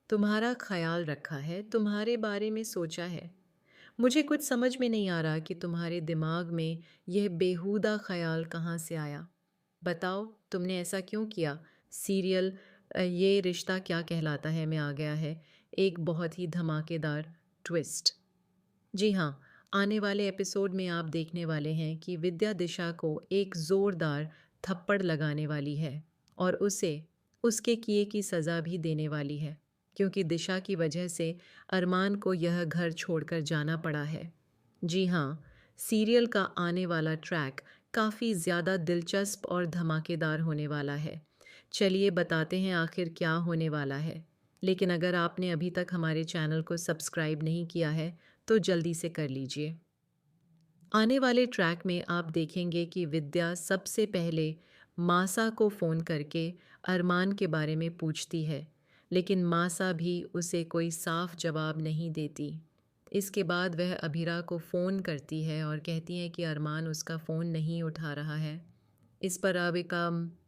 तुम्हारा ख्याल रखा है, तुम्हारे बारे में सोचा है। मुझे कुछ समझ में नहीं आ रहा कि तुम्हारे दिमाग में यह बेहुदा ख्याल कहाँ से आया। बताओ, तुमने ऐसा क्यों किया? सीरियल ये रिश्ता क्या कहलाता है में आ गया है एक बहुत ही धमाकेदार ट्विस्ट। जी हाँ, आने वाले एपिसोड में आप देखने वाले हैं कि विद्या दिशा को एक ज़ोरदार थप्पड़ लगाने वाली है और उसे उसके किए की सज़ा भी देने वाली है, क्योंकि दिशा की वजह से अरमान को यह घर छोड़कर जाना पड़ा है। जी हाँ, सीरियल का आने वाला ट्रैक काफ़ी ज़्यादा दिलचस्प और धमाकेदार होने वाला है। चलिए बताते हैं आखिर क्या होने वाला है। लेकिन अगर आपने अभी तक हमारे चैनल को सब्सक्राइब नहीं किया है, तो जल्दी से कर लीजिए। आने वाले ट्रैक में आप देखेंगे कि विद्या सबसे पहले मासा को फ़ोन करके अरमान के बारे में पूछती है, लेकिन मासा भी उसे कोई साफ जवाब नहीं देती। इसके बाद वह अभीरा को फ़ोन करती है और कहती है कि अरमान उसका फ़ोन नहीं उठा रहा है। इस पर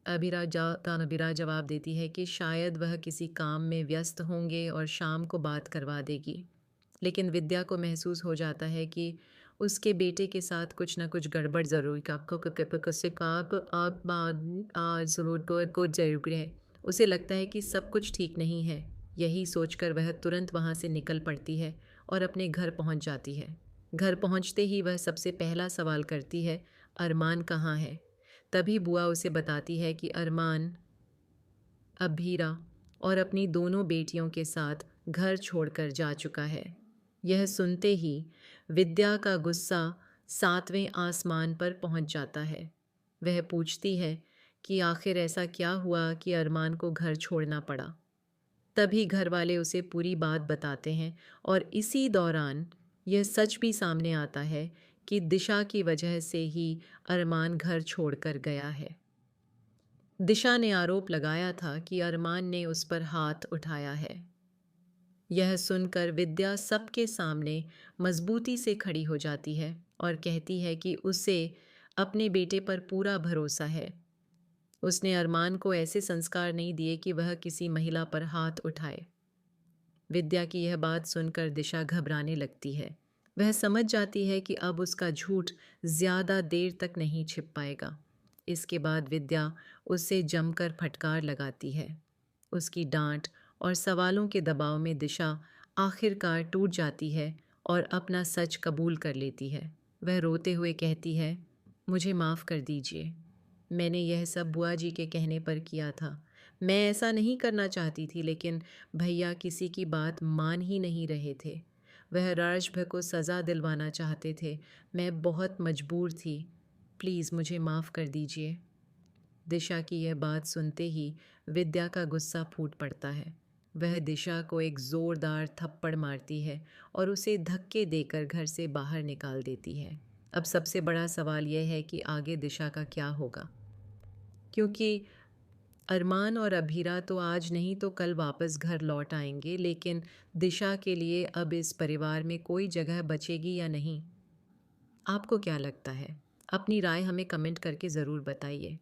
अभीरा जवाब देती है कि शायद वह किसी काम में व्यस्त होंगे और शाम को बात करवा देगी। लेकिन विद्या को महसूस हो जाता है कि उसके बेटे के साथ कुछ ना कुछ गड़बड़ ज़रूर ज़रूर है। उसे लगता है कि सब कुछ ठीक नहीं है। यही सोचकर वह तुरंत वहाँ से निकल पड़ती है और अपने घर पहुँच जाती है। घर पहुँचते ही वह सबसे पहला सवाल करती है, अरमान कहाँ है? तभी बुआ उसे बताती है कि अरमान अभीरा और अपनी दोनों बेटियों के साथ घर छोड़कर जा चुका है। यह सुनते ही विद्या का गुस्सा 7वें आसमान पर पहुंच जाता है। वह पूछती है कि आखिर ऐसा क्या हुआ कि अरमान को घर छोड़ना पड़ा। तभी घर वाले उसे पूरी बात बताते हैं और इसी दौरान यह सच भी सामने आता है कि दिशा की वजह से ही अरमान घर छोड़कर गया है। दिशा ने आरोप लगाया था कि अरमान ने उस पर हाथ उठाया है। यह सुनकर विद्या सबके सामने मजबूती से खड़ी हो जाती है और कहती है कि उसे अपने बेटे पर पूरा भरोसा है। उसने अरमान को ऐसे संस्कार नहीं दिए कि वह किसी महिला पर हाथ उठाए। विद्या की यह बात सुनकर दिशा घबराने लगती है। वह समझ जाती है कि अब उसका झूठ ज़्यादा देर तक नहीं छिप पाएगा। इसके बाद विद्या उससे जमकर फटकार लगाती है। उसकी डांट और सवालों के दबाव में दिशा आखिरकार टूट जाती है और अपना सच कबूल कर लेती है। वह रोते हुए कहती है, मुझे माफ़ कर दीजिए। मैंने यह सब बुआ जी के कहने पर किया था। मैं ऐसा नहीं करना चाहती थी, लेकिन भैया किसी की बात मान ही नहीं रहे थे। वह राजभर को सज़ा दिलवाना चाहते थे। मैं बहुत मजबूर थी। प्लीज़ मुझे माफ़ कर दीजिए। दिशा की यह बात सुनते ही विद्या का गुस्सा फूट पड़ता है। वह दिशा को एक ज़ोरदार थप्पड़ मारती है और उसे धक्के देकर घर से बाहर निकाल देती है। अब सबसे बड़ा सवाल यह है कि आगे दिशा का क्या होगा, क्योंकि अरमान और अभीरा तो आज नहीं तो कल वापस घर लौट आएंगे, लेकिन दिशा के लिए अब इस परिवार में कोई जगह बचेगी या नहीं? आपको क्या लगता है? अपनी राय हमें कमेंट करके ज़रूर बताइए।